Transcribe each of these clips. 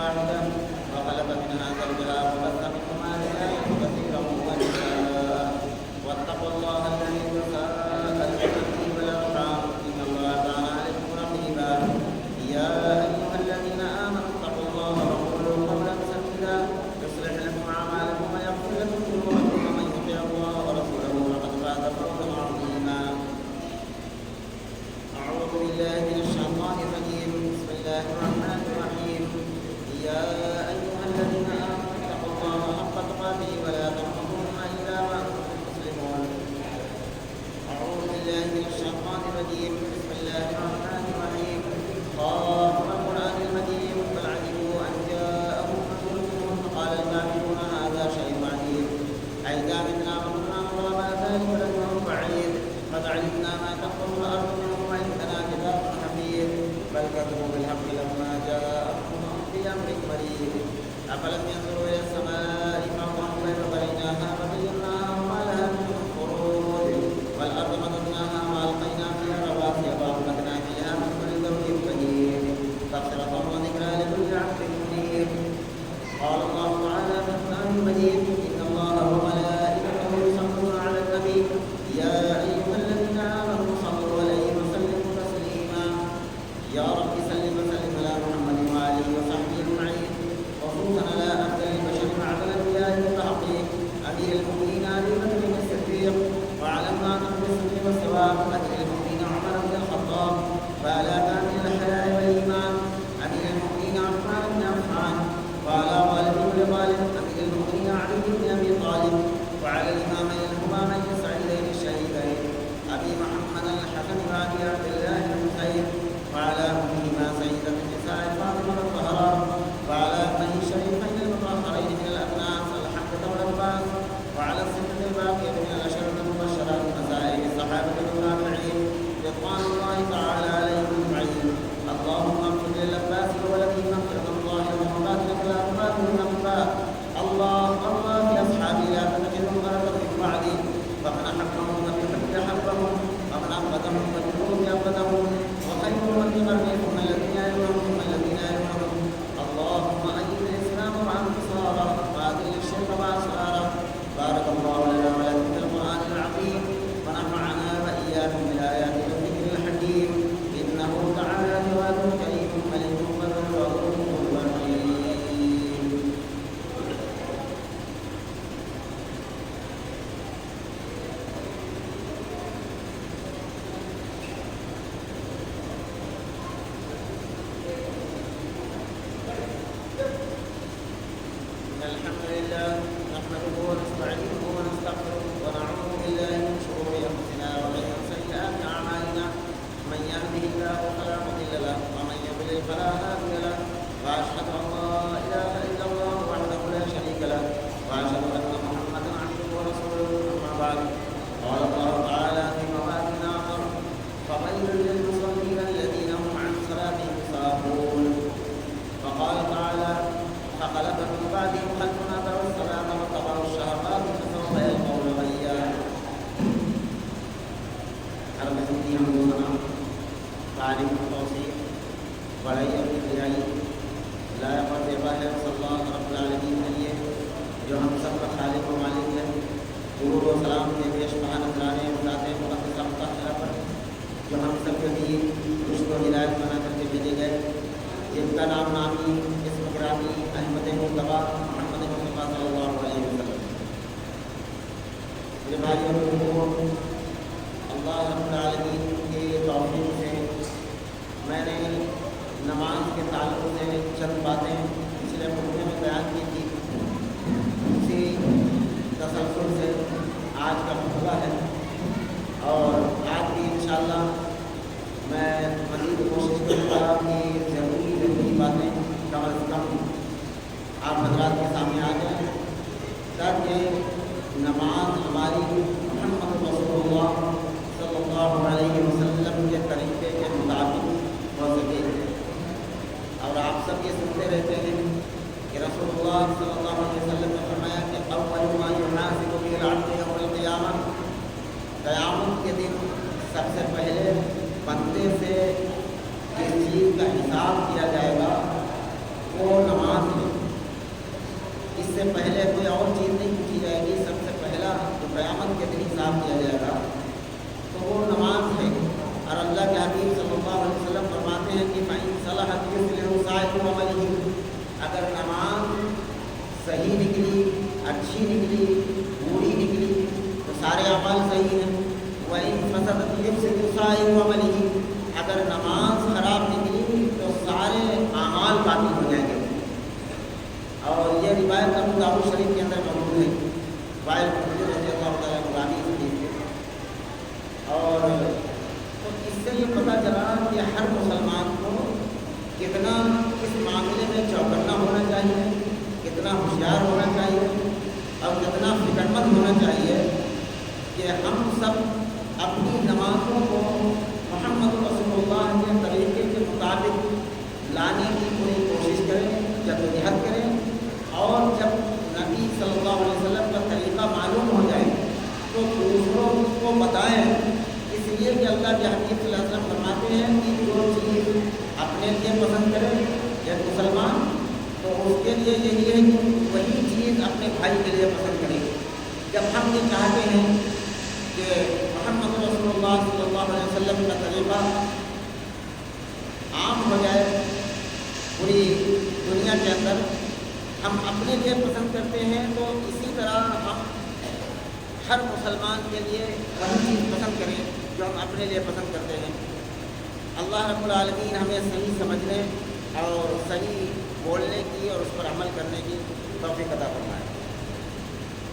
واحدة وخلق منها زوجها وبث منهما رجالا كثيرا ونساء واتقوا الله الذي تساءلون به والأرحام إن الله كان عليكم رقيبا يا أيها الذين آمنوا اتقوا الله وقولوا قولا سديدا يصلح لكم أعمالكم ويغفر لكم ذنوبكم ومن يطع الله ورسوله فقد فاز فوزا عظيما. أعوذ بالله من الشيطان الرجيم. بسم الله الرحمن الرحيم. يا أيها الذين آمنوا اتقوا الله حق تقاته ولا تموتن إلا وأنتم مسلمون. أعوذ بالله من الشيطان الرجيم. بسم الله الرحمن الرحيم. قال القرآن المجيد بل عجبوا أن جاءهم رسول منهم فقال الكافرون هذا شيء عجيب أئذا متنا وكنا ترابا ذلك لجرم بعيد قد علمنا ما تخطف الأرض منهم وعندنا كتاب حفيظ بل كذبوا بالحق لما جاءهم بأمر مريض أفلم ينظروا إلى السماء فوقهم كيف بنيناها وزيناها وما لها من فروج والأرض مددناها وألقينا فيها رواسي وأنبتنا فيها من كل زوج بهيج تبصرة وذكرى لكل عبد منيب. قال الله تعالى في القرآن المجيد إن الله وملائكته يصلون على النبي يا أيها الذين آمنوا صلوا عليه وسلموا تسليما. يا رب سلم وسلم على محمد وآله وصحبه أجمعين خصوصا على أفضل البشر بعد الأنبياء والتحقيق أمير المؤمنين أبي بكر الصديق وعلى الناطق بالصدق والصواب أمير المؤمنين عمر بن الخطاب وعلى كامل الحياء والإيمان أمير المؤمنين عثمان بن عفان وعلى غالب بن غالب أمير المؤمنين علي بن أبي طالب وعلى الإمامين الهمامين السعيدين الشهيدين أبي محمد الحسن وأبي عبد الله الحسين وعلى أمهما سيدة النساء فاطمة الزهراء وعلى أبنائه الشريفين المطهرين من الأبناء الحمد والعباس وعلى الستة الباقية من الأشرة المبشرات وسائر الصحابة والتابعين رضوان الله تعالى عليهم أجمعين. اللهم اغفر للعباس وولده مغفرة الله ومبارك لا تبارك الأنباء. الله في أصحابي لا تجدهم غرقا من بعدي فمن أحبهم فبحب أحبهم ومن أبغضهم فبالبغض أبغضهم وخير من يقربهم الذين يلونهم الذين يلونهم. اللهم أيد الإسلام مع انتصاره وأذل الشرك وأسراره. بارك الله لنا ولكم في القرآن العظيم ونفعنا وإياكم بالآيات والذكر الحكيم إنه تعالى جواد كريم ملك غفور رحيم. الحمد لله نحمده ونستعينه ونستغفره ونعوذ بالله من شرور انفسنا ومن سيئات اعمالنا من يهده الله فلا مضل له ومن يضلل فلا هادي له واشهد ان لا اله الا الله وحده لا شريك له واشهد ان محمدا عبده ورسوله. اما بعد قال الله تعالى في مواطن اخر فويل للمصلين الذين هم عن صلاتهم ساهون. وقال تعالى فخلف من بعدهم خلف اتبعوا الصلاة واتبعوا الشهوات فسوف يلقون غيا. عرب سندھی ہم کو سنا تعریف توصیف بڑائی اور کبریائی لائق اور دیبا ہے صلی اللہ رب العالمین کے لیے جو ہم سب کا خالق و مالک ہے. درود و سلام کے پیش پہا نذرانے ذات مقدس مطہرہ پر جو ہم سب کے لیے رشد و ہدایت بنا کر کے بھیجے گئے جن کا نام نامی اسم گرامی احمد مصطفیٰ محمد مصطفیٰ صلی اللہ علیہ وسلم. میرے بھائیوں اور بزرگوں، اللہ رب العالمین کے توفیق سے میں نے نماز کے تعلق سے چند باتیں پچھلے خطبے میں بیان کی تھی. اسی تسلسل سے آج کا خطبہ ہے اور آج بھی انشاءاللہ میں مزید کوشش کروں گا کہ ضروری باتیں کم از کم آپ حضرات کے سامنے آ جائیں تاکہ نماز ہماری محمد رسول اللہ صلی اللہ علیہ وسلم کے طریقے کے مطابق ہو سکے. اور آپ سب یہ سنتے رہتے ہیں کہ رسول اللہ صلی اللہ علیہ وسلم نے فرمایا کہ اول ما یحاسب به العبد یوم القیامہ، قیامت کے دن سب سے پہلے بندے سے جس چیز کا حساب کیا جائے گا وہ نماز وعمله، اگر نماز صحیح نکلی، اچھی نکلی، پوری نکلی تو سارے اعمال صحیح ہیں. وَإِنْ فَسَدَتْ يُفْسِدُ سَائِرُ عَمَلِهِ، اگر نماز خراب نکلی تو سارے اعمال باطل ہو جائیں گے. اور یہ روایت ابو داؤد شریف کے اندر موجود ہے، وائل بن رضی اللہ تعالیٰ عنہ حدیث ہے. اور تو اس سے یہ پتہ چلا کہ ہر مسلمان کو کتنا اس معاملے میں چوکنا ہونا چاہیے، کتنا ہوشیار ہونا چاہیے اور کتنا فکر مند ہونا چاہیے کہ ہم سب اپنی نمازوں کو محمد رسول اللہ کے طریقے کے مطابق لانے کی پوری کوشش کریں، جدوجہد کریں. اور جب نبی صلی اللہ علیہ وسلم کا طریقہ معلوم ہو جائے تو دوسروں کو بتائیں. اس لیے کہ اللہ کے حبیب صلی اللہ علیہ وسلم فرماتے ہیں کہ جو چیز اپنے لیے پسند کرے ایک مسلمان تو اس کے لیے یہی ہے کہ وہی چیز اپنے بھائی کے لیے پسند کرے. جب ہم یہ چاہتے ہیں کہ محمد رسول اللہ صلی اللہ علیہ وسلم کا طریقہ عام ہو جائے پوری دنیا کے اندر، ہم اپنے لیے پسند کرتے ہیں تو اسی طرح ہم ہر مسلمان کے لیے وہی چیز پسند کریں جو ہم اپنے لیے پسند کرتے ہیں. اللہ رب العالمین ہمیں صحیح سمجھنے اور صحیح بولنے کی اور اس پر عمل کرنے کی توفیق عطا فرمائے.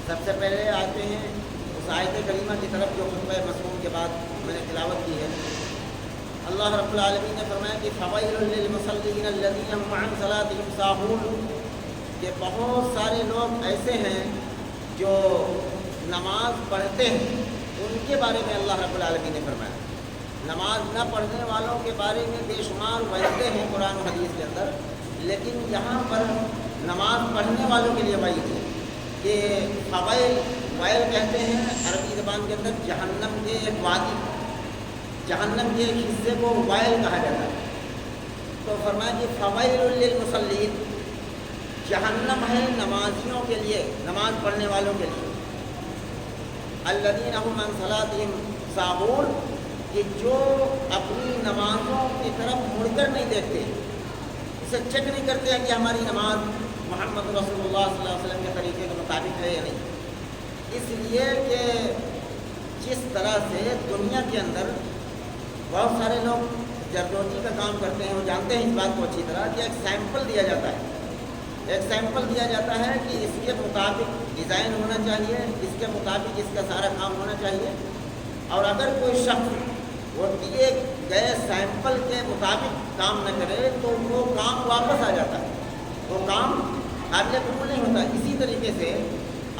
سب سے پہلے آتے ہیں اس آیت کریمہ کی طرف جو خطبہ مسموع کے بعد میں نے تلاوت کی ہے. اللہ رب العالمین نے فرمایا کہ فویل للمصلین الذین هم عن صلاتهم ساہون، کہ بہت سارے لوگ ایسے ہیں جو نماز پڑھتے ہیں، ان کے بارے میں اللہ رب العالمین نے فرمایا. نماز نہ پڑھنے والوں کے بارے میں بے شمار وعیدیں ہیں قرآن و حدیث کے اندر، لیکن یہاں پر نماز پڑھنے والوں کے لیے وعید ہے کہ فویل، ویل کہتے ہیں عربی زبان کے اندر جہنم کے ایک وادی، جہنم کے ایک حصے کو ویل کہا جاتا ہے. تو فرمایا کہ فویل للمصلین، جہنم ہے نمازیوں کے لیے، نماز پڑھنے والوں کے لیے. الذین هم عن صلاتهم ساہون، کہ جو اپنی نمازوں کی طرف مڑ کر نہیں دیکھتے، اسے چیک نہیں کرتے ہیں کہ ہماری نماز محمد رسول اللہ صلی اللہ علیہ وسلم کے طریقے کے مطابق ہے یا نہیں. اس لیے کہ جس طرح سے دنیا کے اندر بہت سارے لوگ جردوزی کا کام کرتے ہیں، وہ جانتے ہیں اس بات کو اچھی طرح کہ ایک سیمپل دیا جاتا ہے، ایک سیمپل دیا جاتا ہے کہ اس کے مطابق ڈیزائن ہونا چاہیے، اس کے مطابق اس کا سارا کام ہونا چاہیے. اور اگر کوئی شخص وہ دیے گئے سیمپل کے مطابق کام نہ کرے تو وہ کام واپس آ جاتا ہے، وہ کام قابل قبول نہیں ہوتا. اسی طریقے سے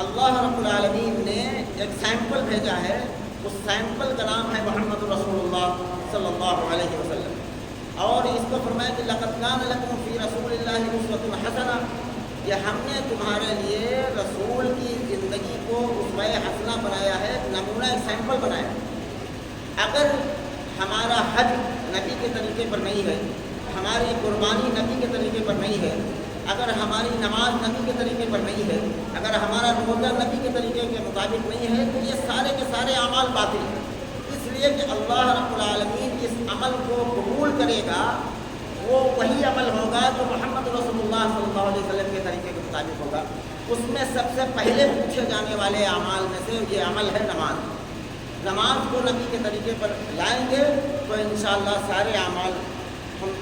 اللہ رب العالمین نے ایک سیمپل بھیجا ہے، اس سیمپل کا نام ہے محمد رسول اللہ صلی اللہ علیہ وسلم. اور اس کو فرمایا کہ لقد کان لکم فی رسول اللہ اسوۃ حسنہ، کہ ہم نے تمہارے لیے رسول کی زندگی کو اسوہ حسنہ بنایا ہے، نمونہ ایک سیمپل بنایا ہے. اگر ہمارا حج نبی کے طریقے پر نہیں ہے، ہماری قربانی نبی کے طریقے پر نہیں ہے، اگر ہماری نماز نبی کے طریقے پر نہیں ہے، اگر ہمارا روزہ نبی کے طریقے کے مطابق نہیں ہے تو یہ سارے کے سارے اعمال باطل ہیں. اس لیے کہ اللہ رب العالمین جس عمل کو قبول کرے گا وہ وہی عمل ہوگا جو محمد رسول اللہ صلی اللہ علیہ وسلم کے طریقے کے مطابق ہوگا. اس میں سب سے پہلے پوچھے جانے والے اعمال میں سے یہ عمل ہے نماز. نماز کو نبی کے طریقے پر لائیں گے تو انشاءاللہ سارے اعمال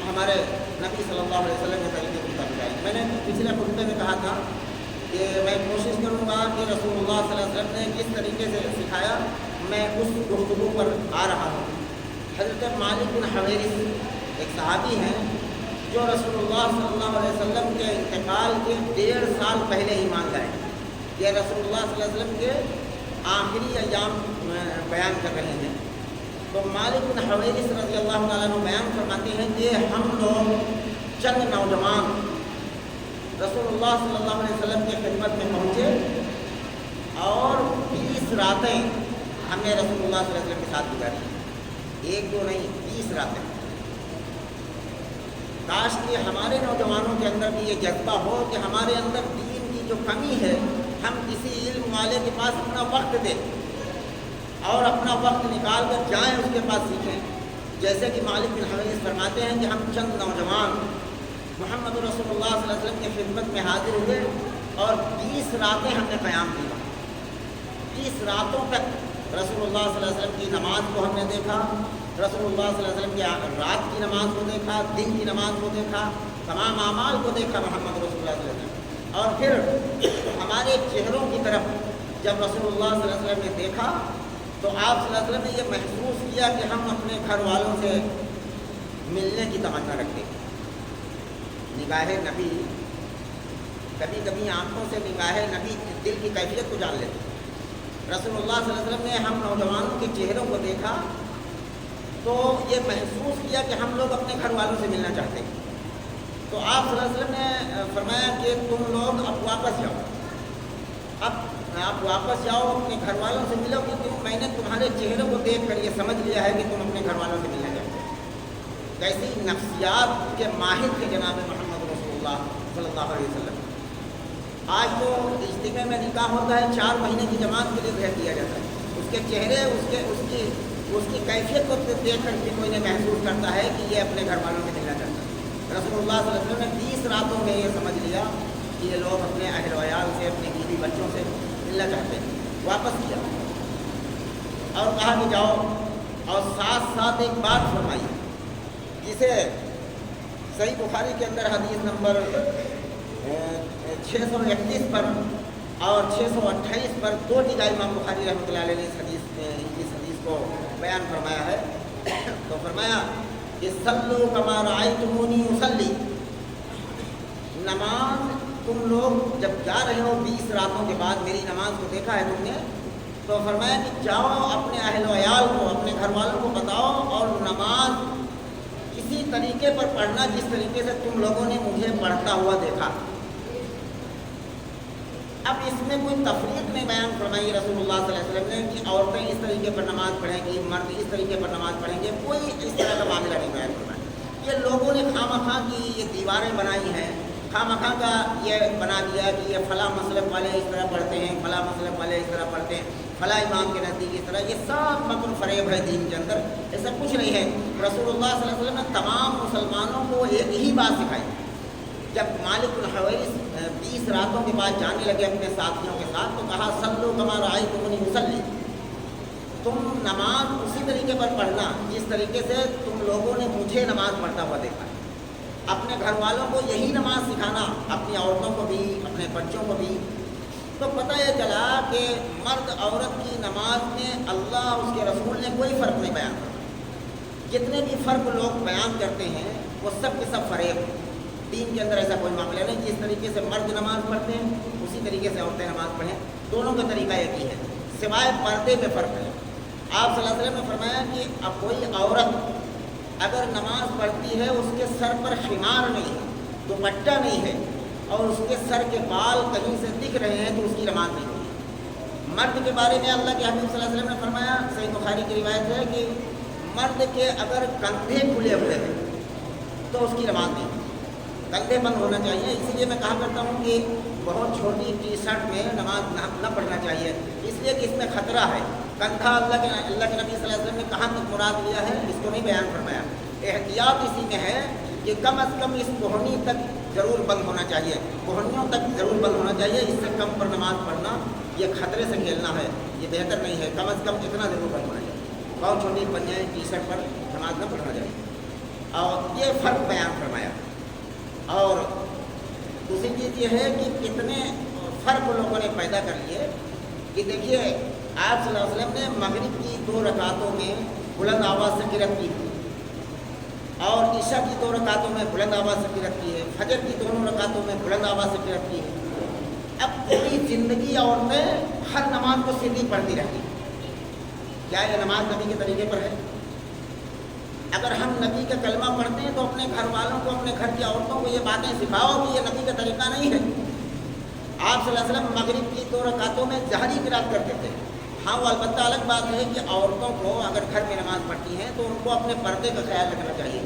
ہمارے نبی صلی اللہ علیہ وسلم کے طریقے کے مطابق آئیں گے. میں نے پچھلے خطبے میں کہا تھا کہ میں کوشش کروں گا کہ رسول اللہ صلی اللہ علیہ وسلم نے کس طریقے سے سکھایا میں اس گفتگو پر آ رہا ہوں. حضرت مالک بن حویرث ایک صحابی ہیں جو رسول اللہ صلی اللہ علیہ وسلم کے انتقال کے 1.5 سال پہلے ایمان لائے. یہ رسول اللہ صلی اللہ علیہ وسلم کے آخری ایام بیان کر رہے ہیں. تو مالک بن حویرث رضی اللہ تعالیٰ عنہ بیان فرماتے ہیں کہ ہم لوگ چند نوجوان رسول اللہ صلی اللہ علیہ وسلم کی خدمت میں پہنچے اور 20 راتیں ہم نے رسول اللہ صلی اللہ علیہ وسلم کے ساتھ گزاری. 1 2 نہیں 20 راتیں. کاش کہ ہمارے نوجوانوں کے اندر بھی یہ جذبہ ہو کہ ہمارے اندر دین کی جو کمی ہے ہم کسی علم والے کے پاس اپنا وقت دیں اور اپنا وقت نکال کر جائیں اس کے پاس سیکھیں. جیسے کہ مالک بن حویرث فرماتے ہیں کہ ہم چند نوجوان محمد رسول اللہ صلی اللہ علیہ وسلم کی خدمت میں حاضر ہوئے اور 20 راتیں ہم نے قیام کی. 20 راتوں تک رسول اللہ صلی اللہ علیہ وسلم کی نماز کو ہم نے دیکھا, رسول اللہ صلی اللہ علیہ وسلم کی رات کی نماز کو دیکھا, دن کی نماز کو دیکھا, تمام اعمال کو دیکھا محمد رسول اللہ صلی اللہ علیہ وسلم. اور پھر ہمارے چہروں کی طرف جب رسول اللہ صلی اللہ علیہ وسلم نے دیکھا تو آپ صلی اللہ علیہ وسلم نے یہ محسوس کیا کہ ہم اپنے گھر والوں سے ملنے کی تمنا رکھتے ہیں. نگاہ نبی, کبھی کبھی آنکھوں سے نگاہ نبی دل کی کیفیت کو جان لیتے. رسول اللہ صلی اللہ علیہ وسلم نے ہم نوجوانوں کے چہروں کو دیکھا تو یہ محسوس کیا کہ ہم لوگ اپنے گھر والوں سے ملنا چاہتے ہیں. تو آپ صلی اللہ علیہ وسلم نے فرمایا کہ تم لوگ اب واپس جاؤ, اب آپ واپس جاؤ, اپنے گھر والوں سے ملو, کیونکہ میں نے تمہارے چہروں کو دیکھ کر یہ سمجھ لیا ہے کہ تم اپنے گھر والوں سے ملنا چاہتے ہو. کیسی نفسیات کے ماہر تھے جناب محمد رسول اللہ صلی اللہ علیہ وسلم. آج تو اجتماع میں نکاح ہوتا ہے, 4 مہینے کی جماعت کے لیے بھیج دیا جاتا ہے. اس کے چہرے اس کی کیفیت کو دیکھ کر کے کوئی نے محسوس کرتا ہے کہ یہ اپنے گھر والوں سے ملنا چاہتا ہے. رسول اللہ صلی اللہ علیہ وسلم نے 20 راتوں میں یہ سمجھ لیا کہ یہ لوگ اپنے اہل و عیال سے, اپنے بیوی بچوں سے ملنا چاہتے ہیں. واپس کیا اور کہا کہ جاؤ, اور ساتھ ساتھ ایک بات فرمائی جسے صحیح بخاری کے اندر حدیث نمبر 631 پر اور 628 پر 2 جگہ امام بخاری رحمۃ اللہ علیہ نے اس حدیث کو بیان فرمایا ہے. تو فرمایا کہ صلو کما رأیتمونی اصلی, نماز تم لوگ جب جا رہے ہو 20 راتوں کے بعد میری نماز کو دیکھا ہے تم نے, تو فرمایا کہ جاؤ اپنے اہل و عیال کو, اپنے گھر والوں کو بتاؤ اور نماز اسی طریقے پر پڑھنا جس طریقے سے تم لوگوں نے مجھے پڑھتا ہوا دیکھا. اب اس میں کوئی تفریق نہیں بیان فرمائی رسول اللہ صلی اللہ علیہ وسلم نے کہ عورتیں اس طریقے پر نماز پڑھیں گی, مرد اس طریقے پر نماز پڑھیں گے, کوئی اس طرح کا معاملہ نہیں بیان فرمایا. یہ لوگوں نے خواہ مخواہ کی یہ دیواریں بنائی ہیں, خواہ مخواہ کا یہ بنا دیا کہ یہ فلاں مسلک والے اس طرح پڑھتے ہیں, فلاں مسلک والے اس طرح پڑھتے ہیں, فلاں امام کے نزدیک اس طرح. یہ سب مکر فریب ہے دین کے اندر, ایسا کچھ نہیں ہے. رسول اللہ صلی اللہ علیہ وسلم نے تمام مسلمانوں کو ایک ہی بات سکھائی. جب مالک بن حویرث 20 راتوں کے بعد جانے لگے اپنے ساتھیوں کے ساتھ تو کہا صلو کما رأیتمونی اصلی, تم نماز اسی طریقے پر پڑھنا جس طریقے سے تم لوگوں نے مجھے نماز پڑھتا ہوا دیکھا. اپنے گھر والوں کو یہی نماز سکھانا, اپنی عورتوں کو بھی, اپنے بچوں کو بھی. تو پتہ یہ چلا کہ مرد عورت کی نماز میں اللہ اس کے رسول نے کوئی فرق نہیں بیان کرا. جتنے بھی فرق لوگ بیان کرتے ہیں وہ سب کے سب فریب ہیں. دین کے اندر ایسا کوئی معاملہ نہیں. جس طریقے سے مرد نماز پڑھتے ہیں اسی طریقے سے عورتیں نماز پڑھیں, دونوں کا طریقہ ایک ہی ہے, سوائے پردے میں فرق ہے. آپ صلی اللہ علیہ وسلم نے فرمایا کہ اب کوئی عورت اگر نماز پڑھتی ہے اس کے سر پر خمار نہیں ہے, دوپٹہ نہیں ہے, اور اس کے سر کے بال کہیں سے دکھ رہے ہیں تو اس کی نماز نہیں ہوگی. مرد کے بارے میں اللہ کے حبیب صلی اللہ علیہ وسلم نے فرمایا, صحیح بخاری کی روایت ہے کہ مرد کے اگر کندھے کھلے ہوئے ہیں تو اس کی نماز نہیں ہوگی, کندھے بند ہونا چاہیے. اسی لیے میں کہا کرتا ہوں کہ بہت چھوٹی ٹی شرٹ میں نماز نہ پڑھنا چاہیے, اس لیے کہ اس میں خطرہ ہے. کندھا اللہ کے نبی صلی اللہ علیہ وسلم نے کہاں تک مراد لیا ہے اس کو نہیں بیان فرمایا. احتیاط اسی میں ہے کہ کم از کم اس کوہنی تک ضرور بند ہونا چاہیے, کوہنیوں تک ضرور بند ہونا چاہیے. اس سے کم پر نماز پڑھنا یہ خطرے سے کھیلنا ہے, یہ بہتر نہیں ہے. کم از کم اتنا ضرور بند ہونا چاہیے. بہت چھوٹی پنجائیں ٹی شرٹ پر نماز نہ پڑھنا چاہیے. اور یہ فرق بیان فرمایا. اور دوسری چیز یہ ہے کہ کتنے فرق لوگوں نے پیدا کر لیے کہ دیکھیے آپ صلی اللہ علیہ وسلم نے مغرب کی 2 رکعتوں میں بلند آواز سے قرأت کی, اور عشاء کی 2 رکعتوں میں بلند آواز سے قرأت کی ہے, فجر کی 2 رکعتوں میں بلند آواز سے قرأت کی ہے. اب پوری زندگی عورتیں ہر نماز کو سیدھی پڑھتی رہتی. کیا یہ نماز نبی کے طریقے پر ہے؟ اگر ہم نبی کا کلمہ پڑھتے ہیں تو اپنے گھر والوں کو, اپنے گھر کی عورتوں کو یہ باتیں سکھاؤ کہ یہ نبی کا طریقہ نہیں ہے. آپ صلی اللہ علیہ وسلم مغرب کی 2 رکعتوں میں جہری قرأت کرتے تھے. ہاں وہ البتہ الگ بات ہے کہ عورتوں کو اگر گھر میں نماز پڑھتی ہیں تو ان کو اپنے پردے کا خیال رکھنا چاہیے.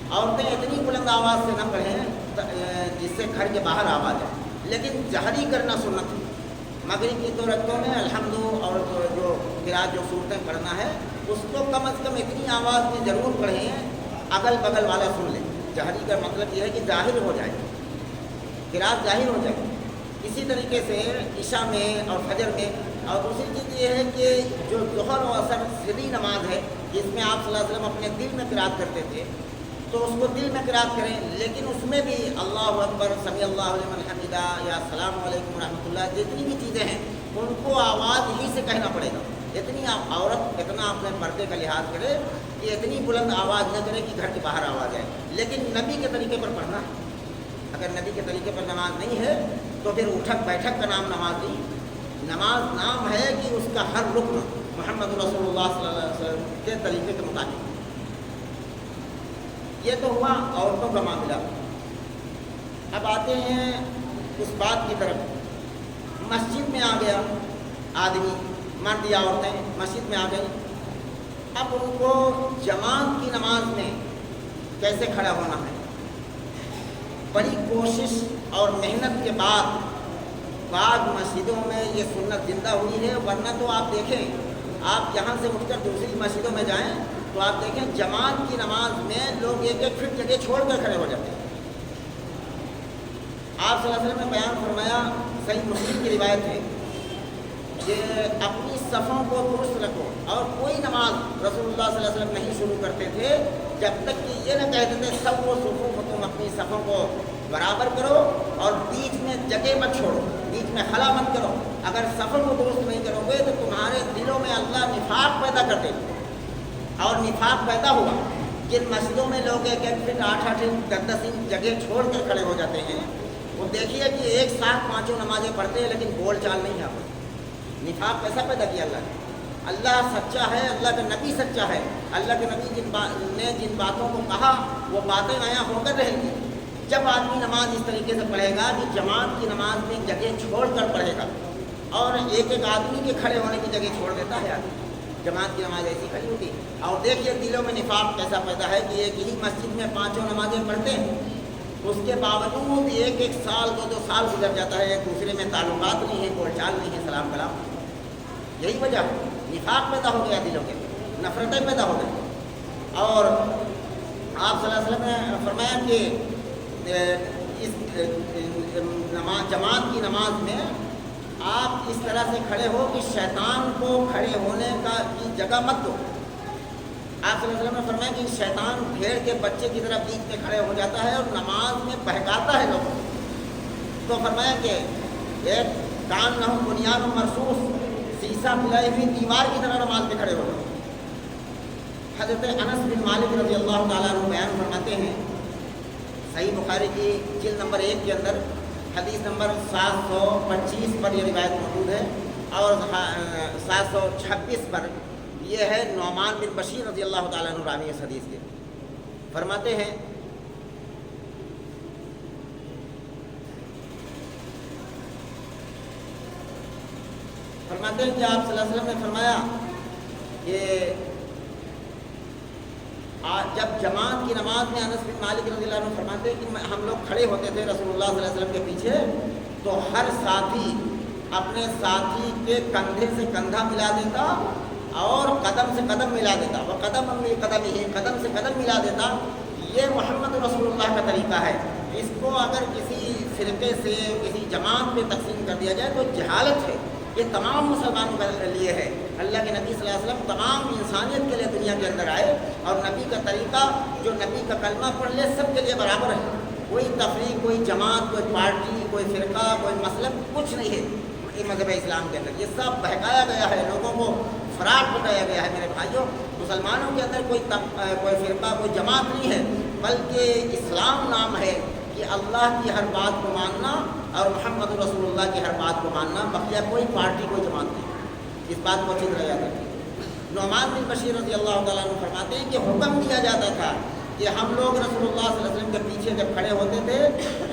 عورتیں اتنی بلند آواز سے نہ پڑھیں جس سے گھر کے باہر آواز ہے, لیکن جہری کرنا سنت ہے. مغرب کی 2 رکعتوں میں الحمد اور جو قرأت جو صورتیں پڑھنا ہے اس کو کم از کم اتنی آواز میں ضرور پڑھیں اگل بغل والا سن لے. جہری کا مطلب یہ ہے کہ ظاہر ہو جائے، قراءت ظاہر ہو جائے. اسی طریقے سے عشاء میں اور فجر میں. اور دوسری چیز یہ ہے کہ جو ظہر و عصر سری نماز ہے جس میں آپ صلی اللہ علیہ وسلم اپنے دل میں قراءت کرتے تھے، تو اس کو دل میں قراءت کریں، لیکن اس میں بھی اللہ اکبر، سمیع اللہ لمن حمیدہ یا السلام علیکم ورحمۃ اللہ، جتنی بھی چیزیں ہیں ان کو آواز ہی سے کہنا پڑے گا. اتنی عورت اتنا اپنے پردے کا لحاظ کرے کہ اتنی بلند آواز نہ کرے کہ گھر کے باہر آواز آئے، لیکن نبی کے طریقے پر پڑھنا ہے. اگر نبی کے طریقے پر نماز نہیں ہے تو پھر اٹھک بیٹھک کا نام نماز نہیں. نماز نام ہے کہ اس کا ہر رکن محمد رسول اللہ صلی اللہ علیہ وسلم کے طریقے کے مطابق. یہ تو ہوا عورتوں کا معاملہ. اب آتے ہیں اس بات کی طرف، مسجد میں آ گیا آدمی، مرد یا عورتیں مسجد میں آ گئی. اب ان کو جماعت کی نماز میں کیسے کھڑا ہونا ہے. بڑی کوشش اور محنت کے بعد بعض مسجدوں میں یہ سنت زندہ ہوئی ہے، ورنہ تو آپ دیکھیں، آپ یہاں سے اٹھ کر دوسری مسجدوں میں جائیں تو آپ دیکھیں جماعت کی نماز میں لوگ ایک ایک فٹ جگہ چھوڑ کر کھڑے ہو جاتے ہیں. آپ صلی اللہ علیہ وسلم نے بیان فرمایا، صحیح مسلم کی روایت ہے کہ اپنی صفوں کو درست رکھو. اور کوئی نماز رسول اللہ صلی اللہ علیہ وسلم نہیں شروع کرتے تھے جب تک کہ یہ نہ کہتے تھے سب وہ صفوں کو تم اپنی صفوں کو برابر کرو اور بیچ میں جگہ مت چھوڑو، بیچ میں خلا مت کرو. اگر صفوں کو درست نہیں کرو گے تو تمہارے دلوں میں اللہ نفاق پیدا کر دے گا. اور نفاق پیدا ہوا. جن مسجدوں میں لوگ ایک ایک فٹ 8-8 انچ 10-10 انچ جگہ چھوڑ کر کھڑے ہو جاتے ہیں، وہ دیکھیے کہ ایک ساتھ پانچوں نمازیں پڑھتے ہیں لیکن بول چال نہیں آ پاتی. نفاق کیسا پیدا کیا اللہ نے؟ اللہ سچا ہے، اللہ کا نبی سچا ہے. اللہ کے نبی نے جن باتوں کو کہا وہ باتیں آیا ہو کر رہیں گی. جب آدمی نماز اس طریقے سے پڑھے گا کہ جماعت کی نماز میں جگہ چھوڑ کر پڑھے گا، اور ایک ایک آدمی کے کھڑے ہونے کی جگہ چھوڑ دیتا ہے آدمی، جماعت کی نماز ایسی کھڑی ہوتی. اور دیکھیے دلوں میں نفاق کیسا پیدا ہے کہ ایک ہی مسجد میں پانچوں نمازیں پڑھتے ہیں، اس کے باوجود ایک ایک سال 2-2 سال گزر جاتا ہے، ایک دوسرے میں تعلقات نہیں ہیں، بول چال نہیں ہے، سلام کلام. یہی وجہ نفاق پیدا ہو گیا، دلوں کے نفرتیں پیدا ہو گئی. اور آپ صلی اللہ علیہ وسلم نے فرمایا کہ اس جماعت کی نماز میں آپ اس طرح سے کھڑے ہو کہ شیطان کو کھڑے ہونے کی جگہ مت دو. آپ صلی اللہ علیہ وسلم نے فرمایا کہ شیطان بھیڑ کے بچے کی طرح بیچ میں کھڑے ہو جاتا ہے اور نماز میں بہکاتا ہے لوگوں. تو فرمایا کہ ایک کان نہ ہو بنیاد مرصوص، سیسا پلائی ہوئی دیوار کی طرح نماز میں کھڑے ہو جاؤ. حضرت انس بن مالک رضی اللہ تعالیٰ عنہ بیان فرماتے ہیں، صحیح بخاری کی جلد نمبر 1 کے اندر حدیث نمبر 725 پر یہ روایت موجود ہے، اور 726 پر یہ ہے. نعمان بن بشیر رضی اللہ تعالیٰ عنہ راوی اس حدیث کے فرماتے ہیں کہ آپ صلی اللہ علیہ وسلم نے فرمایا کہ جب جماعت کی نماز میں انس بن مالک رضی اللہ عنہ فرماتے ہیں کہ ہم لوگ کھڑے ہوتے تھے رسول اللہ صلی اللہ علیہ وسلم کے پیچھے، تو ہر ساتھی اپنے ساتھی کے کندھے سے کندھا ملا دیتا اور قدم سے قدم ملا دیتا، وہ قدم ہی قدم سے قدم ملا دیتا. یہ محمد رسول اللہ کا طریقہ ہے. اس کو اگر کسی فرقے سے کسی جماعت میں تقسیم کر دیا جائے تو جہالت ہے. یہ تمام مسلمانوں کے لیے ہے. اللہ کے نبی صلی اللہ علیہ وسلم تمام انسانیت کے لیے دنیا کے اندر آئے، اور نبی کا طریقہ جو نبی کا کلمہ پڑھ لے سب کے لیے برابر ہے. کوئی تفریق، کوئی جماعت، کوئی پارٹی، کوئی فرقہ، کوئی مسلک کچھ نہیں ہے مذہب اسلام کے اندر. یہ سب بہکایا گیا ہے، لوگوں کو فراق بتایا گیا ہے. میرے بھائیوں، مسلمانوں کے اندر کوئی فرقہ، کوئی جماعت نہیں ہے، بلکہ اسلام نام ہے کہ اللہ کی ہر بات کو ماننا اور محمد رسول اللہ کی ہر بات کو ماننا. بقیہ کوئی پارٹی، کوئی جماعت نہیں. اس بات کو اچھی طرح یاد رکھیں. نعمان بن بشیر رضی اللہ تعالیٰ عنہ فرماتے ہیں کہ حکم دیا جاتا تھا کہ ہم لوگ رسول اللہ صلی اللہ علیہ وسلم کے پیچھے جب کھڑے ہوتے تھے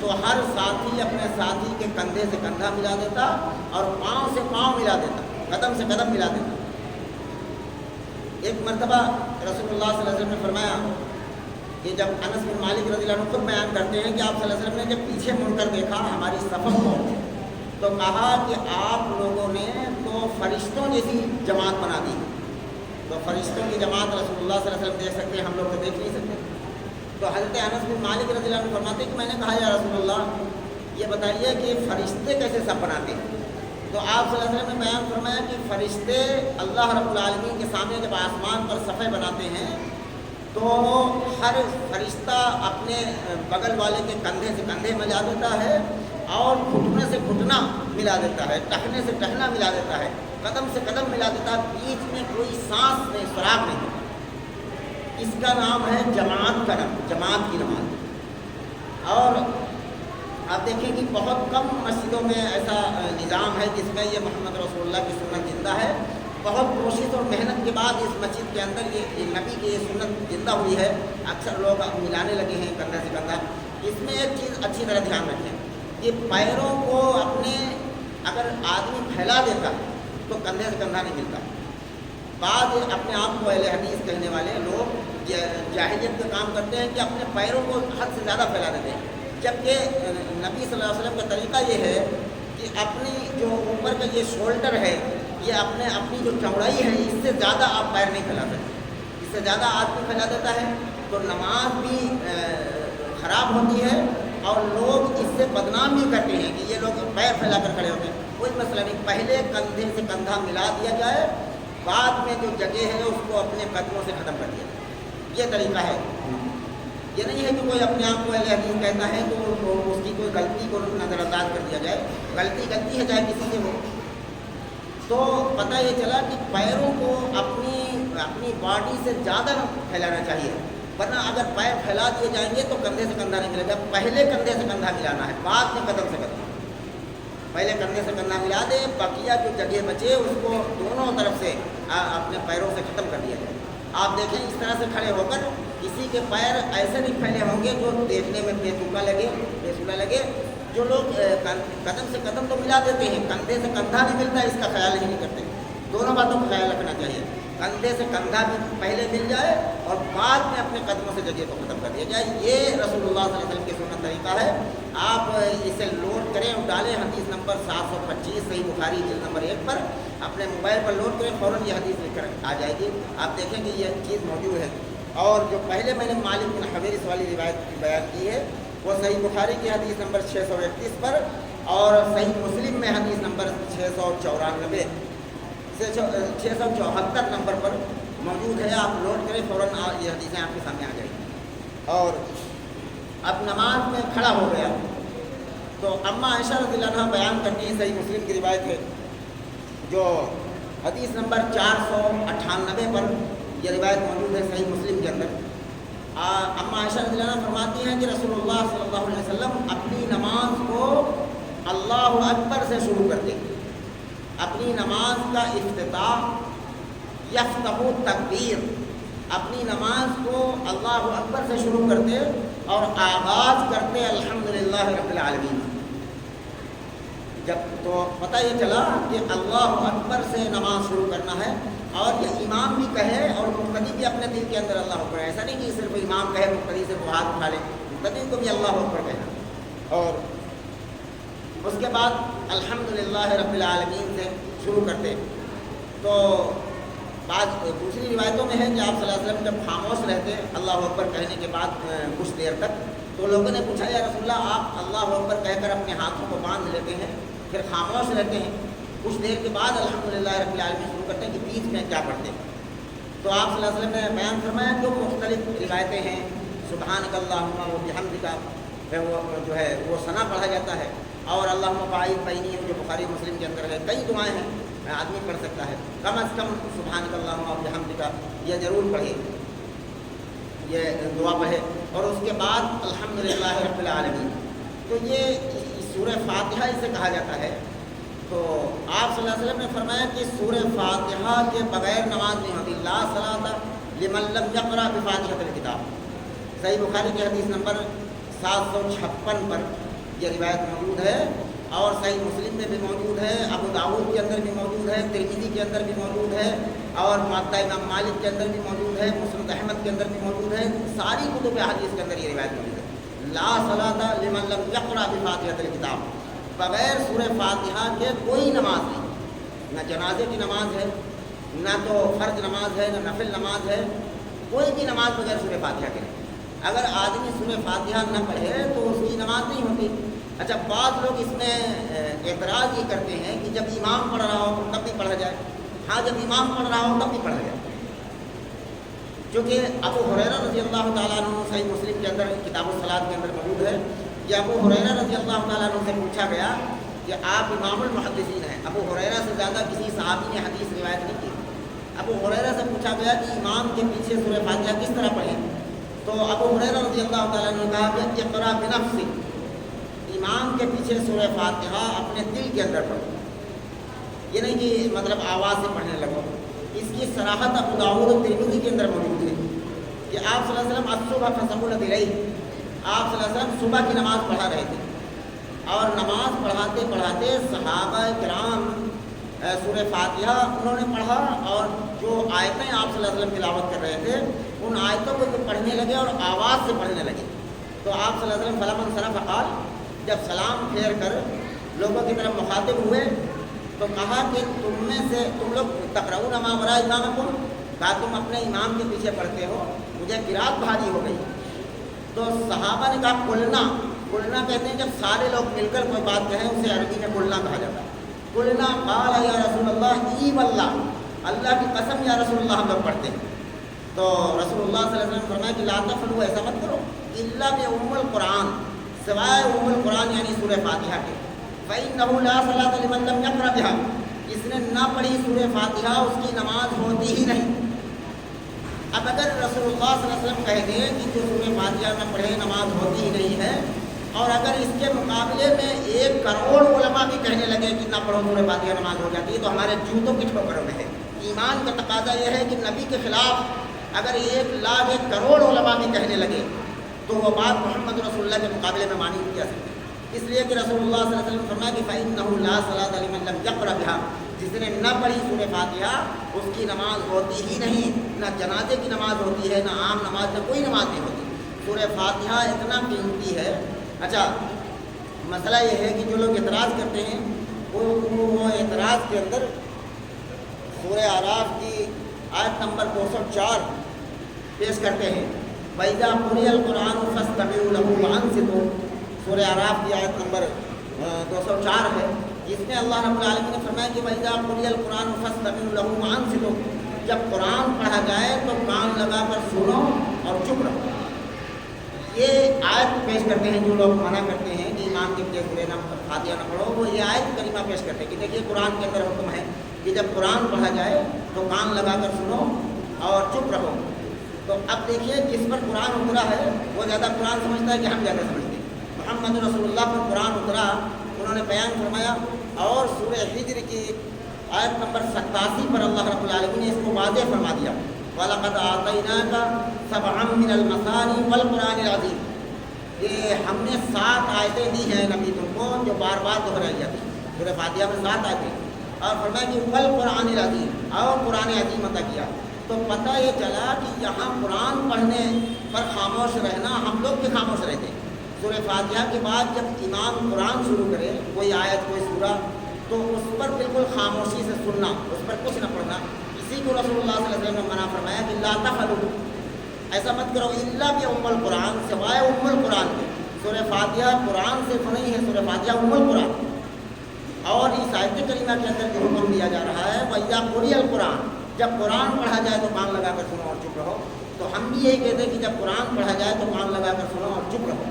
تو ہر ساتھی اپنے ساتھی کے کندھے سے کندھا ملا دیتا اور پاؤں سے پاؤں ملا دیتا، قدم سے قدم ملا دیتا. ایک مرتبہ رسول اللہ صلی اللہ علیہ وسلم نے فرمایا کہ جب انس بن مالک رضی اللہ عنہ خود بیان کرتے ہیں کہ آپ صلی اللہ علیہ وسلم نے جب پیچھے مڑ کر دیکھا ہماری صفوں کو تو کہا کہ آپ لوگوں نے تو فرشتوں جیسی جماعت بنا دی. تو فرشتوں کی جماعت رسول اللہ صلی اللہ علیہ وسلم دیکھ سکتے ہیں، ہم لوگ تو دیکھ نہیں سکتے. تو حضرت انس بن مالک رضی اللہ عنہ فرماتے ہیں کہ میں نے کہا یا رسول اللہ یہ بتائیے کہ فرشتے کیسے سب بناتے ہیں؟ تو آپ صلی اللہ علیہ وسلم نے بیان فرمایا کہ فرشتے اللہ رب العالمین کے سامنے جب آسمان پر صفحے بناتے ہیں تو ہر فرشتہ اپنے بغل والے کے کندھے سے کندھے ملا دیتا ہے اور گھٹنے سے گھٹنا ملا دیتا ہے، ٹہنے سے ٹہنا ملا دیتا ہے، قدم سے قدم ملا دیتا ہے، بیچ میں کوئی سانس نہیں، سراغ نہیں۔ اس کا نام ہے جماعت کا نام، جماعت کی نماز۔ اور آپ دیکھیں کہ بہت کم مسجدوں میں ایسا نظام ہے جس میں یہ محمد رسول اللہ کی سنت زندہ ہے۔ بہت کوشش اور محنت کے بعد اس مسجد کے اندر یہ نبی کی یہ سنت زندہ ہوئی ہے۔ اکثر لوگ اب ملانے لگے ہیں کندھا سے کندھا۔ اس میں ایک چیز اچھی طرح دھیان رکھیں کہ پیروں کو اپنے اگر آدمی پھیلا دیتا تو کندھے سے کندھا نہیں ملتا۔ بعض اپنے آپ کو اہل حدیث کہنے والے لوگ جاہلیت کا کام کرتے ہیں کہ اپنے پیروں کو حد سے زیادہ پھیلا دیتے ہیں، جبکہ نبی صلی اللہ علیہ وسلم کا طریقہ یہ ہے کہ اپنی جو اوپر کا یہ شولڈر ہے، یہ اپنی جو چوڑائی ہے اس سے زیادہ آپ پیر نہیں پھیلا سکتے۔ اس سے زیادہ آدمی پھیلا دیتا ہے تو نماز بھی خراب ہوتی ہے اور لوگ اس سے بدنام بھی کرتے ہیں کہ یہ لوگ پیر پھیلا کر کھڑے ہوتے ہیں۔ کوئی مسئلہ نہیں، پہلے کندھے سے کندھا ملا دیا جائے، بعد میں جو جگہ ہے اس کو اپنے قدموں سے ختم کر دیا جائے، یہ طریقہ ہے۔ یہ نہیں ہے کہ کوئی اپنے آپ کو اہل حدیث کہتا ہے تو اس کی کوئی غلطی کو نظر انداز کر دیا جائے۔ غلطی ہے چاہے کسی سے ہو۔ تو پتہ یہ چلا کہ پیروں کو اپنی باڈی سے زیادہ پھیلانا چاہیے، ورنہ اگر پیر پھیلا دیے جائیں گے تو کندھے سے کندھا نہیں ملے گا۔ پہلے کندھے سے کندھا ملانا ہے، بعد میں قدم سے قدم۔ پہلے کندھے سے کندھا ملا دے، بقیہ جو جگہ بچے اس کو دونوں طرف سے اپنے پیروں سے ختم کر دیا جائے۔ آپ دیکھیں اس طرح سے کھڑے ہو کر کسی کے پیر ایسے نہیں پھیلے ہوں گے جو دیکھنے میں بے لگے۔ جو لوگ قدم سے قدم تو ملا دیتے ہیں، کندھے سے کندھا نہیں ملتا، اس کا خیال ہی نہیں کرتے۔ دونوں باتوں کا خیال رکھنا چاہیے، کندھے سے کندھا بھی پہلے مل جائے اور بعد میں اپنے قدموں سے جگہ کو ختم کر دیا جائے۔ یہ رسول اللہ صلی اللہ علیہ وسلم کی سنت طریقہ ہے۔ آپ اسے لوڈ کریں اور ڈالیں حدیث نمبر 725 صحیح بخاری جلد نمبر 1 پر، اپنے موبائل پر لوڈ کریں، فوراً یہ حدیث لکھ کر آ جائے گی۔ آپ دیکھیں کہ یہ چیز موجود ہے۔ اور جو پہلے میں نے مالک بن حویرث والی روایت بیان کی ہے وہ صحیح بخاری کی حدیث نمبر 631 پر اور صحیح مسلم میں حدیث نمبر 694 سے 674 نمبر پر موجود ہے۔ آپ لوڈ کریں، فوراً یہ حدیثیں آپ کے سامنے آ جائیں گی۔ اور اب نماز میں کھڑا ہو گیا تو اماں عائشہ رضی اللہ عنہ بیان کرتی ہیں، صحیح مسلم کی روایت ہے جو حدیث نمبر 498 پر یہ روایت موجود ہے صحیح مسلم کے اندر۔ اماں عائشہ رضی اللہ عنہ فرماتی ہیں کہ رسول اللہ صلی اللہ علیہ وسلم اپنی نماز کو اللہ اکبر سے شروع کرتے، اپنی نماز کا افتتاح یفتح تکبیر، اپنی نماز کو اللہ اکبر سے شروع کرتے اور آغاز کرتے الحمدللہ رب العالمین۔ جب تو پتہ یہ چلا کہ اللہ اکبر سے نماز شروع کرنا ہے، اور یہ امام بھی کہے اور مقتدی بھی اپنے دل کے اندر اللہ اکبر، ایسا نہیں کہ صرف امام کہے مقتدی سے وہ ہاتھ اٹھا لے، مقتدی کو بھی اللہ اکبر کہنا۔ اور اس کے بعد الحمدللہ رب العالمین سے شروع کرتے۔ تو بعض دوسری روایتوں میں ہے کہ آپ صلی اللہ علیہ وسلم جب خاموش رہتے اللہ اکبر کہنے کے بعد کچھ دیر تک، تو لوگوں نے پوچھا یا رسول اللہ آپ اللہ اکبر کہہ کر اپنے ہاتھوں کو باندھ لیتے ہیں پھر خاموش رہتے ہیں، کچھ دیر کے بعد الحمدللہ رب العالمین شروع کرتے ہیں کہ بیچ میں کیا پڑھتے ہیں؟ تو آپ صلی اللہ علیہ وسلم نے بیان فرمایا جو مختلف روایتیں ہیں، سبحانک اللہم و بحمدک وہ جو ہے وہ ثنا پڑھا جاتا ہے، اور اللہم باعث بینی جو بخاری مسلم کے اندر ہے، کئی دعائیں ہیں آدمی پڑھ سکتا ہے، کم از کم سبحانک اللہم و بحمدک یہ ضرور پڑھے، یہ دعا پڑھے، اور اس کے بعد الحمدللہ رب العالمین۔ تو یہ سورہ فاتحہ اسے کہا جاتا ہے۔ تو آپ صلی اللہ علیہ وسلم نے فرمایا کہ سورہ فاتحہ کے بغیر نماز نہیں ہوتی، لا صلاۃ لمن لم یقرأ بفاتحۃ الکتاب۔ صحیح بخاری کی حدیث نمبر 756 پر یہ روایت موجود ہے، اور صحیح مسلم میں بھی موجود ہے، ابو داؤد کے اندر بھی موجود ہے، ترمذی کے اندر بھی موجود ہے، اور موطا امام مالک کے اندر بھی موجود ہے، مسند احمد کے اندر بھی موجود ہے، ساری کتب حدیث کے اندر یہ روایت موجود ہے، لا صلاۃ لمن لم یقرأ بفاتحۃ الکتاب۔ بغیر سورہ فاتحہ کے کوئی نماز نہیں، نہ جنازے کی نماز ہے، نہ تو فرض نماز ہے، نہ نفل نماز ہے، کوئی بھی نماز بغیر سورہ فاتحہ کے نہیں۔ اگر آدمی سورہ فاتحہ نہ پڑھے تو اس کی نماز نہیں ہوتی۔ اچھا، بعض لوگ اس میں اعتراض یہ کرتے ہیں کہ جب امام پڑھ رہا ہو تب بھی پڑھا جائے۔ ہاں، جب امام پڑھ رہا ہو تب بھی پڑھا جائے، کیونکہ ابو ہریرہ رضی اللہ تعالیٰ عنہ صحیح مسلم کے اندر کتاب الصلاۃ کے اندر موجود ہے کہ ابو ہریرہ رضی اللہ تعالیٰ عنہ سے پوچھا گیا کہ آپ امام المحدثین ہیں۔ ابو ہریرہ سے زیادہ کسی صحابی نے حدیث روایت نہیں کی۔ ابو ہریرہ سے پوچھا گیا کہ امام کے پیچھے سورہ فاتحہ کس طرح پڑھیں؟ تو ابو ہریرہ رضی اللہ تعالیٰ عنہ نے کہا کہ اقرا بنفسک، امام کے پیچھے سورہ فاتحہ اپنے دل کے اندر پڑھو، یہ نہیں کہ مطلب آواز سے پڑھنے لگو۔ اس کی صراحت ابو داؤد اور ترمذی کے اندر موجود ہے کہ آپ صلی اللہ علیہ وسلم الصبح فصلوا الیہ، آپ صلی اللہ علیہ وسلم صبح کی نماز پڑھا رہے تھے، اور نماز پڑھاتے پڑھاتے صحابہ کرام سورہ فاتحہ انہوں نے پڑھا، اور جو آیتیں آپ صلی اللہ علیہ وسلم تلاوت کر رہے تھے ان آیتوں کو پڑھنے لگے اور آواز سے پڑھنے لگے۔ تو آپ صلی اللہ علیہ وسلم فلما انصرف قال، جب سلام پھیر کر لوگوں کی طرف مخاطب ہوئے تو کہا کہ تم لوگ تقرؤون ما وراء امامکم، کہا تم اپنے امام کے پیچھے پڑھتے ہو، مجھے قرات بھاری ہو گئی۔ تو صحابہ نے کہا قلنا کہتے ہیں جب سارے لوگ مل کر کوئی بات کہیں اسے عربی میں قلنا کہا جاتا ہے۔ قلنا قال یا رسول اللہ ای واللہ، اللہ کی قسم یا رسول اللہ ہم لوگ پڑھتے ہیں۔ تو رسول اللہ صلی اللہ علیہ وسلم نے فرمایا کہ لا تفعلوا، ایسا مت کرو، الا بأم القرآن، سوائے ام القرآن یعنی سورہ فاتحہ کے، فإنه لا صلاۃ لمن لم يقرأ بها، جس نے نہ پڑھی سورہ فاتحہ اس کی نماز ہوتی ہی نہیں۔ اب اگر رسول اللہ صلی اللہ علیہ وسلم کہہ دیں کہ جو سورہ فاتحہ نہ پڑھے نماز ہوتی ہی نہیں ہے، اور اگر اس کے مقابلے میں 1 کروڑ علماء بھی کہنے لگے کہ نہ پڑھو سورہ فاتحہ نماز ہو جاتی ہے، تو ہمارے جوتوں کی ٹھوکروں میں ہے۔ ایمان کا تقاضا یہ ہے کہ نبی کے خلاف اگر 1 کروڑ علماء بھی کہنے لگے تو وہ بات محمد رسول اللہ کے مقابلے میں مانی نہیں جا سکتی، اس لیے کہ رسول اللہ صلی اللہ علیہ وسلم نے فرمایا کہ فإنه لا صلاۃ لمن لم يقرأ بها، جس نے نہ پڑھی سورہ فاتحہ اس کی نماز ہوتی ہی نہیں، نہ جنازے کی نماز ہوتی ہے، نہ عام نماز میں کوئی نماز نہیں ہوتی۔ سورہ فاتحہ اتنا قیمتی ہے۔ اچھا، مسئلہ یہ ہے کہ جو لوگ اعتراض کرتے ہیں وہ اعتراض کے اندر سورہ اعراف کی آیت نمبر 204 پیش کرتے ہیں، وَإِذَا قُرِئَ الْقُرْآنُ فَاسْتَمِعُوا لَهُ وَأَنصِتُوا، سورہ اعراف کی آیت نمبر 204 ہے، جس میں اللہ رب العالمین نے فرمایا کہ وَإِذَا قُرِئَ الْقُرْآنُ فَاسْتَمِعُوا لَهُ وَأَنصِتُوا، جب قرآن پڑھا جائے تو کان لگا کر سنو اور چپ رہو۔ یہ آیت پیش کرتے ہیں جو لوگ منع کرتے ہیں کہ امام کے پیچھے سورہ فاتحہ نہ پڑھو، وہ یہ آیت کریمہ پیش کرتے ہیں کہ دیکھیے قرآن کے اندر حکم ہے کہ جب قرآن پڑھا جائے تو کان لگا کر سنو اور چپ رہو۔ تو اب دیکھیے جس پر قرآن اترا ہے وہ زیادہ قرآن سمجھتا ہے کہ ہم زیادہ سمجھتے ہیں۔ محمد رسول اللہ پر قرآن اترا، انہوں نے بیان فرمایا، اور سورہ ہجر کی آیت نمبر 87 پر اللہ رب العالمین نے اس کو واضح فرما دیا، وَلَقَدْ آتَيْنَاكَ سَبْعًا مِّنَ الْمَثَانِي وَالْقُرْآنِ الْعَظِيمِ، کہ ہم نے 7 آیتیں دی ہیں نبی تم کو جو بار بار دہرائی جاتی ہیں۔ سورہ فاتحہ میں 7 آیتیں، اور فرمایا کہ وَالْقُرْآنِ الْعَظِيمِ، اور قرآن عظیم عطا کیا۔ تو پتہ یہ چلا کہ یہاں قرآن پڑھنے پر خاموش رہنا، ہم لوگ بھی خاموش رہتے ہیں۔ سورہ فاتحہ کے بعد جب امام قرآن شروع کرے، کوئی آیت کوئی سورہ، تو اس پر بالکل خاموشی سے سننا، اس پر کچھ نہ پڑھنا۔ اسی کو رسول اللہ صلی اللہ علیہ وسلم نے منع فرمایا کہ لا تفعلوا، ایسا مت کرو الا بأم القرآن، سوائے ام القرآن کے۔ سورہ فاتحہ قرآن صرف نہیں ہے، سورہ فاتحہ ام القرآن۔ اور اس آیت کریمہ کے اندر جو حکم دیا جا رہا ہے وَإِذَا قُرِئَ الْقُرْآنُ، جب قرآن پڑھا جائے تو کان لگا کر سنو اور چپ رہو۔ تو ہم بھی یہی کہتے ہیں کہ جب قرآن پڑھا جائے تو کان لگا کر سنو اور چپ رہو۔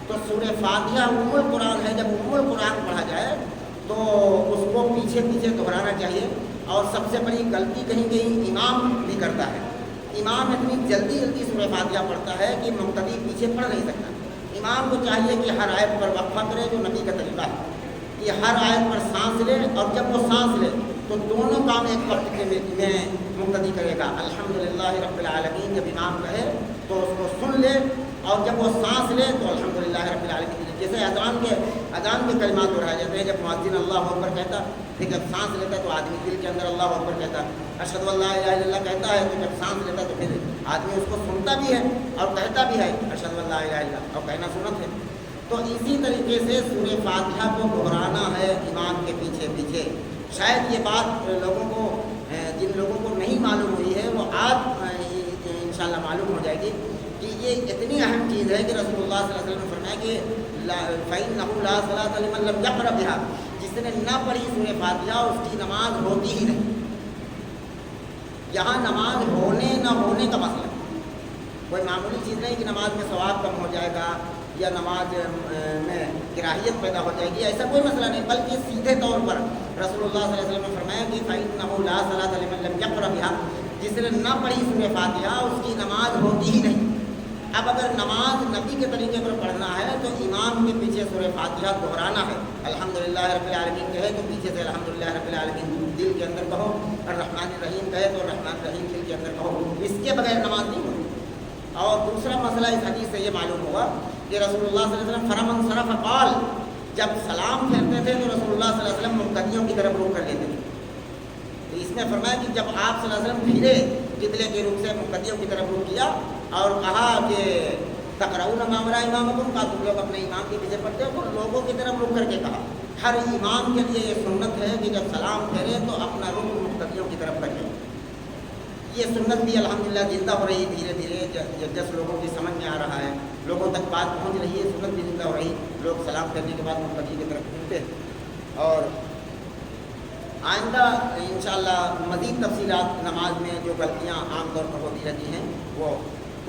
تو سورہ فاتحہ ام القرآن ہے، جب ام القرآن پڑھا جائے تو اس کو پیچھے پیچھے دہرانا چاہیے۔ اور سب سے بڑی غلطی کہیں کہیں امام بھی کرتا ہے، امام اتنی جلدی سورہ فاتحہ پڑھتا ہے کہ مقتدی پیچھے پڑھ نہیں سکتا۔ امام کو چاہیے کہ ہر آیت پر وقفہ کرے، جو نبی کا طریقہ ہے کہ ہر آیت پر سانس لے، اور جب وہ سانس لے تو دونوں کام ایک وقت میں مقتدی کرے گا۔ الحمدللہ رب العالمین جب امام کہے تو اس کو سن لے، اور جب وہ سانس لے تو الحمدللہ رب العالمین، جیسے اذان کے کلمات دہرائے جاتے ہیں۔ جب مؤذن اللہ اکبر کہتا، پھر جب سانس لیتا تو آدمی دل کے اندر اللہ اکبر کہتا، اشہد ان لا الہ الا اللہ کہتا ہے، تو جب سانس لیتا تو پھر آدمی اس کو سنتا بھی ہے اور کہتا بھی ہے اشہد ان لا الہ الا اللہ، اور کہنا سنت ہے۔ تو اسی طریقے سے سورہ فاتحہ کو دہرانا ہے امام کے پیچھے پیچھے۔ شاید یہ بات لوگوں کو، جن لوگوں کو نہیں معلوم ہوئی ہے وہ آج انشاءاللہ معلوم ہو جائے گی کہ یہ اتنی اہم چیز ہے کہ رسول اللہ صلی اللہ علیہ وسلم نے فرمایا کہ فَإِنَّهُ لَا صَلَاةَ لِمَن لَّمْ يَقْرَأْ بِهَا، جس نے نہ پڑھی سورہ فاتحہ اس کی نماز ہوتی ہی نہیں۔ یہاں نماز ہونے نہ ہونے کا مسئلہ ہے، کوئی معمولی چیز نہیں کہ نماز میں ثواب کم ہو جائے گا یا نماز میں کراہیت پیدا ہو جائے گی، ایسا کوئی مسئلہ نہیں، بلکہ سیدھے طور پر رسول اللہ صلی اللہ علیہ وسلم نے فرمایا کہ فَإِنَّهُ لَا صَلَاةَ لِمَن لَّمْ يَقْرَأْ بِهَا، جس نے نہ پڑھی سورہ فاتحہ اس کی نماز ہوتی ہی نہیں۔ اب اگر نماز نبی کے طریقے پر پڑھنا ہے تو امام کے پیچھے سورہ فاتحہ دہرانا ہے، الحمدللہ رب العالمین کہے تو پیچھے سے الحمدللہ رب العالمین دل کے اندر کہو، اور الرحمن الرحیم کہے تو الرحمن الرحیم دل کے اندر کہو، اس کے بغیر نماز نہیں ہوتی۔ اور دوسرا مسئلہ اس حدیث سے یہ معلوم ہوا کہ رسول اللہ صلی اللہ علیہ وسلم فَلَمَّا انصَرَفَ قَالَ، جب سلام پھیرتے تھے تو رسول اللہ صلی اللہ علیہ وسلم منقطعوں کی طرف رخ کر لیتے تھے۔ تو اس میں فرمایا کہ جب آپ صلی اللہ علیہ وسلم پھرے قبلے کے رخ سے منقطعوں کی طرف رخ کیا اور کہا کہ تقرؤون ما وراء امامکم، کا تم لوگ اپنے امام کے پیچھے پڑھتے ہو، تو لوگوں کی طرف رخ کر کے کہا ہر امام کے لیے یہ سنت ہے کہ جب سلام پھیرے تو اپنا رخ منقطعوں کی طرف کریے۔ یہ سنت بھی الحمدللہ زندہ ہو رہی ہے دھیرے دھیرے، جس لوگوں کی سمجھ میں آ رہا ہے، لوگوں تک بات پہنچ رہی ہے، سنت بھی زندہ ہو رہی، لوگ سلام کرنے کے بعد منقطع کی طرف پھرتے ہیں۔ اور آئندہ انشاءاللہ مزید تفصیلات نماز میں جو غلطیاں عام طور پر ہوتی رہتی ہیں، وہ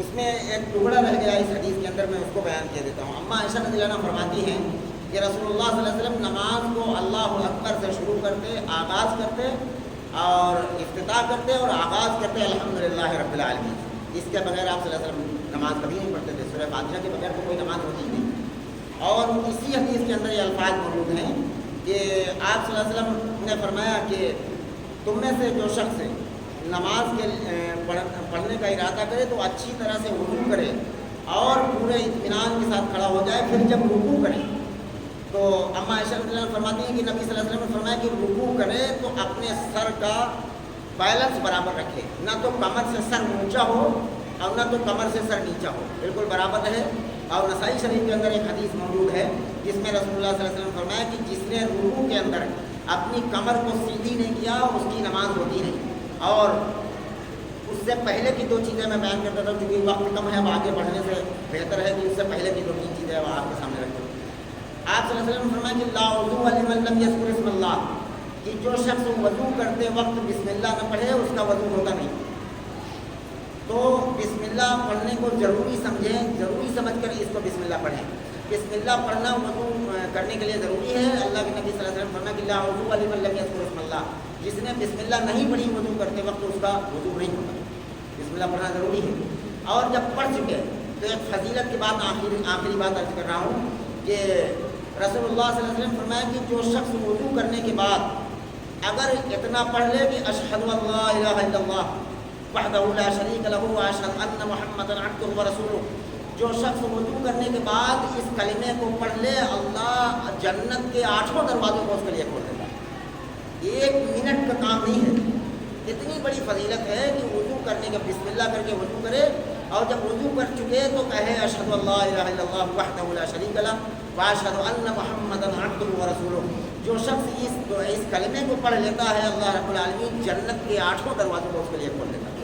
اس میں ایک ٹکڑا رہ گیا اس حدیث کے اندر، میں اس کو بیان کر دیتا ہوں۔ اماں عائشہ رضی اللہ عنہا فرماتی ہیں کہ رسول اللہ صلی اللہ علیہ وسلم نماز کو اللہ اکبر سے شروع کرتے، آغاز کرتے اور افتتاح کرتے اور آغاز کرتے الحمدللہ رب العالمین، اس کے بغیر آپ صلی اللہ علیہ وسلم نماز کبھی نہیں پڑھتے تھے، سورہ فاتحہ کے بغیر تو کوئی نماز ہوتی ہی نہیں۔ اور اسی حدیث کے اندر یہ الفاظ موجود ہیں کہ آپ صلی اللہ علیہ وسلم نے فرمایا کہ تم میں سے جو شخص نماز کے پڑھنے کا ارادہ کرے تو اچھی طرح سے وضو کرے اور پورے اطمینان کے ساتھ کھڑا ہو جائے، پھر جب رکوع کرے تو اماں عائشہ رضی اللہ عنہا فرماتی ہیں کہ نبی صلی اللہ علیہ وسلم نے فرمایا کہ رکوع کرے تو اپنے سر کا بیلنس برابر رکھے، نہ تو کمر سے سر اونچا ہو اور نہ تو کمر سے سر نیچا ہو، بالکل برابر رہے۔ اور نسائی شریف کے اندر ایک حدیث موجود ہے جس میں رسول اللہ صلی اللہ علیہ وسلم نے فرمایا کہ جس نے رکوع کے اندر اپنی کمر کو سیدھی نہیں کیا اس کی نماز ہوتی نہیں۔ اور اس سے پہلے کی دو چیزیں میں بیان کرتا تھا، کیونکہ وقت کم ہے، اب آگے بڑھنے سے بہتر ہے کہ اس سے پہلے کی دو تین چیزیں وہ آپ کے سامنے رکھوں۔ آپ صلی اللہ علیہ وسلم نے فرمایا کہ لا وضوء لمن لم یذکر اسم اللہ، کہ جو شخص وضو کرتے وقت بسم اللہ نہ پڑھے اس کا وضو ہوتا نہیں۔ تو بسم اللہ پڑھنے کو ضروری سمجھیں، ضروری سمجھ کر اس کو بسم اللہ پڑھیں۔ بسم اللہ پڑھنا وضو کرنے کے لیے ضروری ہے۔ اللہ کے نبی صلی اللہ علیہ وسلم فرمایا کہ لا وضوء لمن لم یذکر اسم اللہ، جس نے بسم اللہ نہیں پڑھی وضو کرتے وقت اس کا وضو نہیں ہوتا۔ بسم اللہ پڑھنا ضروری ہے۔ اور جب پڑھ چکے تو ایک فضیلت کے بعد آخری بات عرض کر رہا ہوں کہ رسول اللہ صلی اللہ علیہ وسلم فرمایا کہ جو شخص وضو کرنے کے بعد اگر اتنا پڑھ لے کہ اشہد ان لا الہ الا اللہ وحدہ لا شریک لہ واشہد ان محمدا عبدہ ورسولہ، جو شخص وضو کرنے کے بعد اس کلمے کو پڑھ لے اللہ جنت کے 8 دروازوں کو اس کے لیے کھول دیتا ہے۔ 1 منٹ کا کام نہیں ہے، اتنی بڑی فضیلت ہے کہ وضو کرنے کے بسم اللہ کر کے وضو کرے، اور جب وضو کر چکے تو کہے اشہد ان لا الہ الا اللہ وحدہ لا شریک لہ واشہد ان محمدا عبدہ ورسولہ، جو شخص اس کلمے کو پڑھ لیتا ہے اللہ رب العالمین جنت کے 8 دروازوں کو اس کے لیے کھول دیتا ہے۔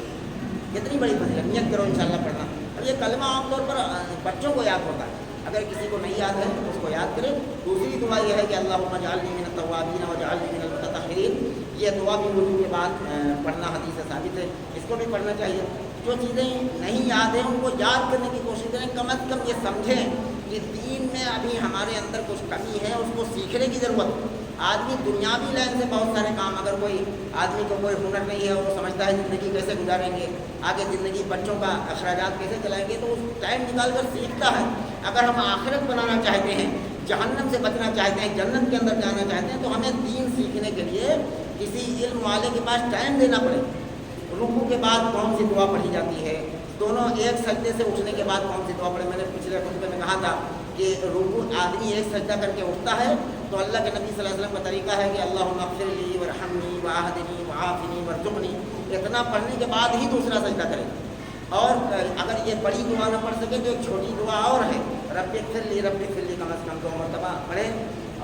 کتنی بڑی فضیلت، نیت کرو انشاءاللہ پڑھنا۔ اور یہ کلمہ عام طور پر بچوں کو یاد ہوتا ہے، اگر کسی کو نہیں یاد ہے تو اس کو یاد کرے۔ دوسری دعا یہ ہے کہ اللہم اجعلنی من التوابین واجعلنی من المتطہرین، یہ دعا بھی وضو کے بعد پڑھنا حدیث سے ثابت ہے، اس کو بھی پڑھنا چاہیے۔ جو چیزیں نہیں یاد ہیں ان کو یاد کرنے کی کوشش کریں، کم از کم یہ سمجھیں کہ دین میں ابھی ہمارے اندر کچھ کمی ہے، اس کو سیکھنے کی ضرورت ہے۔ آدمی دنیاوی لائن سے بہت سارے کام، اگر کوئی آدمی کو کوئی ہنر نہیں ہے، وہ سمجھتا ہے زندگی کیسے گزاریں گے، آگے زندگی بچوں کا اخراجات کیسے چلائیں گے، تو اس ٹائم نکال کر سیکھتا ہے۔ اگر ہم آخرت بنانا چاہتے ہیں، جہنم سے بچنا چاہتے ہیں، جنت کے اندر جانا چاہتے ہیں، تو ہمیں دین سیکھنے کے لیے کسی علم والے کے پاس ٹائم دینا پڑے۔ رکوع کے بعد کون سی دعا پڑھی جاتی ہے، دونوں ایک سجدے سے اٹھنے کے بعد کون سی دعا پڑھے۔ میں نے پچھلے خطبے میں کہا تھا کہ رکوع آدمی ایک سجدہ کر کے اٹھتا ہے تو اللہ کے نبی صلی اللہ علیہ وسلم کا طریقہ ہے کہ اللہم اغفر لی وارحمنی واہدنی وعافنی وارزقنی، اتنا پڑھنے کے بعد ہی دوسرا سجدہ کرے۔ اور اگر یہ بڑی دعا نہ پڑھ سکے تو ایک چھوٹی دعا اور ہے، رب اغفر لی کم از کم 2 مرتبہ پڑھے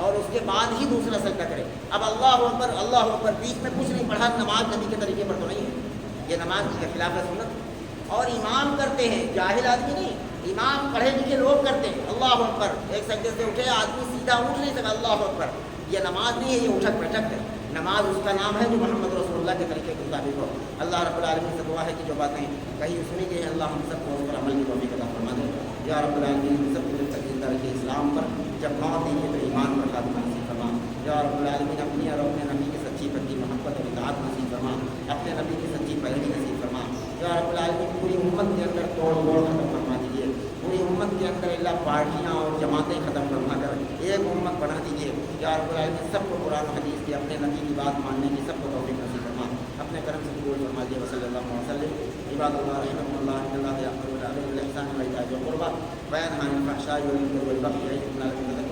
اور اس کے بعد ہی دوسرا سجدہ کرے۔ اب اللہ اکبر بیچ میں کچھ نہیں پڑھا، نماز نبی کے طریقے پر تو نہیں ہے، یہ نماز کے خلاف سنت۔ اور امام کرتے ہیں، جاہل آدمی نہیں، امام پڑھے لکھے لوگ کرتے ہیں۔ اللہ اکبر، ایک سجدے سے اٹھے آدمی سیدھا اٹھ نہیں سکا، اللہ اکبر، یہ نماز نہیں ہے، یہ اٹھک بیٹھک ہے۔ نماز اس کا نام ہے جو محمد رسول اللہ کے طریقے کے مطابق ہو۔ اللہ رب العالمین سے دعا ہے کہ جو باتیں کہیں سنی گئی ہیں اللہ ہم سب کو اس پر عمل کی توفیق عطا فرما دے۔ یا رب العالمین ہم سب کو جب تک زندہ رکھے اسلام پر، جب موت دیجیے تو ایمان پر خاتمہ نصیب فرما۔ یا رب العالمین اپنی اور اپنے نبی کی سچی پکی محبت اور اطاعت نصیب فرما، اپنے نبی کی سچی پیروی نصیب فرما۔ یا رب العالمین پوری امت کے اندر توڑ موڑ ختم فرما دیجیے، پوری امت کے اندر اللہ پارٹیاں اور جماعتیں ختم فرما کر ایک امت بنا دیجیے۔ یا رب العالمین سب کو قرآن و حدیث کی، اپنے نبی کی بات ماننے کی سب کو توفیق نصیب فرما، اپنے کرم سے قبول فرما دیے۔ وصلی اللہ علیہ وسلم۔ عباد اللہ رحمۃ اللہ ان اللہ یأمر بالعدل والإحسان وإيتاء ذی القربى وینہی عن الفحشاء والمنکر والبغی یعظکم لعلکم تذکرون۔